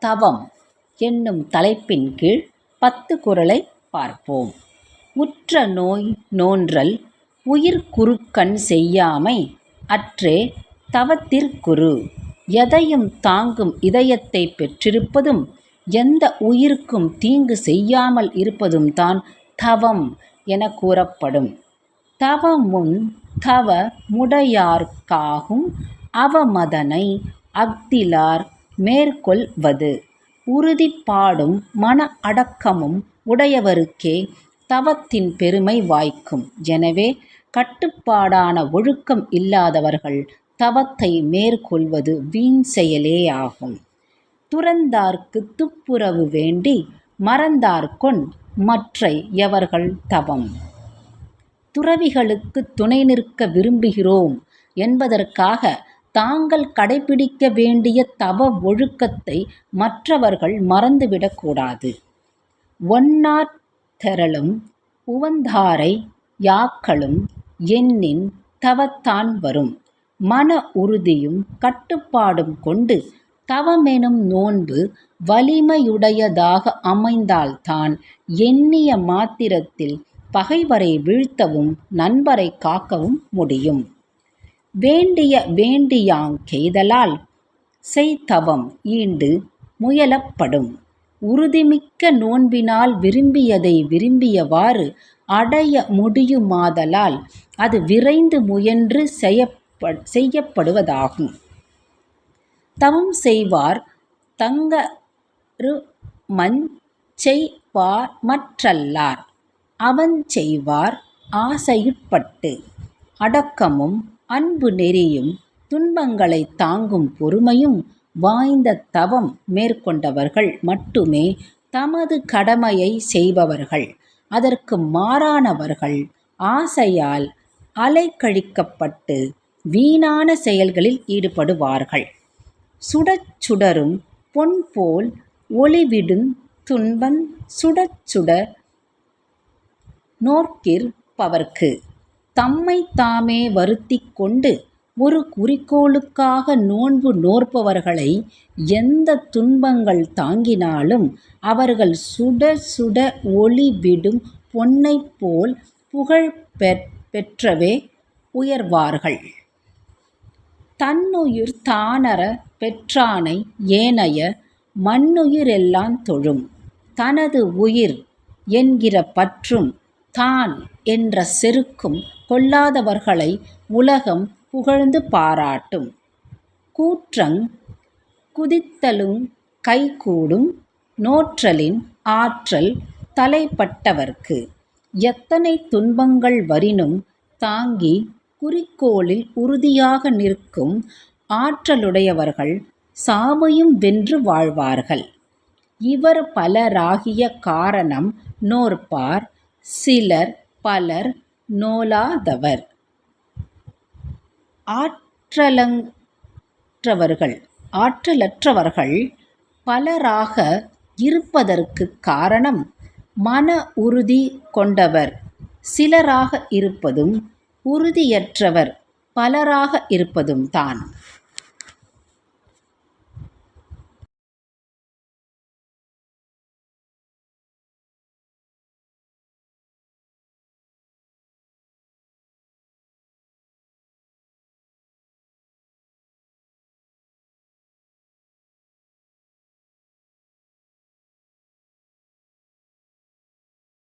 தவம் என்னும் தலைப்பின் கீழ் 10 குறளை பார்ப்போம். உற்ற நோய் நோன்றல் உயிர்க்குறுக்கண் செய்யாமை அற்றே தவத்திற்குரு. எதையும் தாங்கும் இதயத்தை பெற்றிருப்பதும் எந்த உயிருக்கும் தீங்கு செய்யாமல் இருப்பதும் தான் தவம் என கூறப்படும். தவமுன் தவ முடையார்க்காகும் அவமதனை அஃதிலார் மேற்கொள்வது. உறுதிப்பாடும் மன அடக்கமும் உடையவருக்கே தவத்தின் பெருமை வாய்க்கும். எனவே கட்டுப்பாடான ஒழுக்கம் இல்லாதவர்கள் தவத்தை மேற்கொள்வது வீண் செயலேயாகும். துறந்தார்க்குத் துப்புரவு வேண்டி மறந்தார்கொன் மற்றை எவர்கள் தவம். துறவிகளுக்கு துணை நிற்க விரும்புகிறோம் என்பதற்காக தாங்கள் கடைபிடிக்க வேண்டிய தவ ஒழுக்கத்தை மற்றவர்கள் மறந்துவிடக்கூடாது. ஒன்னார் தெறலும் உவந்தாரை யாக்களும் எண்ணின் தவத்தான் வரும். மன உறுதியும் கட்டுப்பாடும் கொண்டு தவமெனும் நோன்பு வலிமையுடையதாக அமைந்தால்தான் எண்ணிய மாத்திரத்தில் பகைவரை வீழ்த்தவும் நண்பரை காக்கவும் முடியும். வேண்டியாங்கெய்தலால் செய்தவம் ஈண்டு முயலப்படும். உறுதிமிக்க நோன்பினால் விரும்பியதை விரும்பியவாறு அடைய முடியுமாதலால் அது விரைந்து முயன்று செய்யப்படுவதாகும். தவம் செய்வார் தங்கருமஞ் செய்வார் மற்றல்லார் அவஞ்செய்வார் ஆசையுட்பட்டு. அடக்கமும் அன்பு நெறியும் துன்பங்களை தாங்கும் பொறுமையும் வாய்ந்த தவம் மேற்கொண்டவர்கள் மட்டுமே தமது கடமையை செய்பவர்கள். அதற்கு மாறானவர்கள் ஆசையால் அலைக்கழிக்கப்பட்டு வீணான செயல்களில் ஈடுபடுவார்கள். சுடச்சுடரும் பொன்போல் ஒளிவிடுந் துன்பஞ் சுடச்சுட நோற்கிற்பவர்க்கு. தம்மை தாமே வருத்திக் கொண்டு ஒரு குறிக்கோளுக்காக நோன்பு நோற்பவர்களை எந்த துன்பங்கள் தாங்கினாலும் அவர்கள் சுட சுட ஒளிவிடும் பொன்னைப் போல் புகழ் பெற்றவே உயர்வார்கள். தன்னுயிர் தானற பெற்றானை ஏனைய மன்னுயிரெல்லாந் தொழும். தனது உயிர் என்கிற பற்றும் தான் என்ற செருக்கும் கொள்ளாதவர்களை உலகம் புகழ்ந்து பாராட்டும். கூற்றங் குதித்தலுங் கைகூடும் நோற்றலின் ஆற்றல் தலைப்பட்டவர்க்கு. எத்தனை துன்பங்கள் வரினும் தாங்கி குறிக்கோளில் உறுதியாக நிற்கும் ஆற்றலுடையவர்கள் சாவையும் வென்று வாழ்வார்கள். இவர் பலராகிய காரணம் நோற்பார் சிலர் பலர் நோலாதவர். ஆற்றலற்றவர்கள் பலராக இருப்பதற்குக் காரணம் மன உறுதி கொண்டவர் சிலராக இருப்பதும் உறுதியற்றவர் பலராக இருப்பதும் தான்.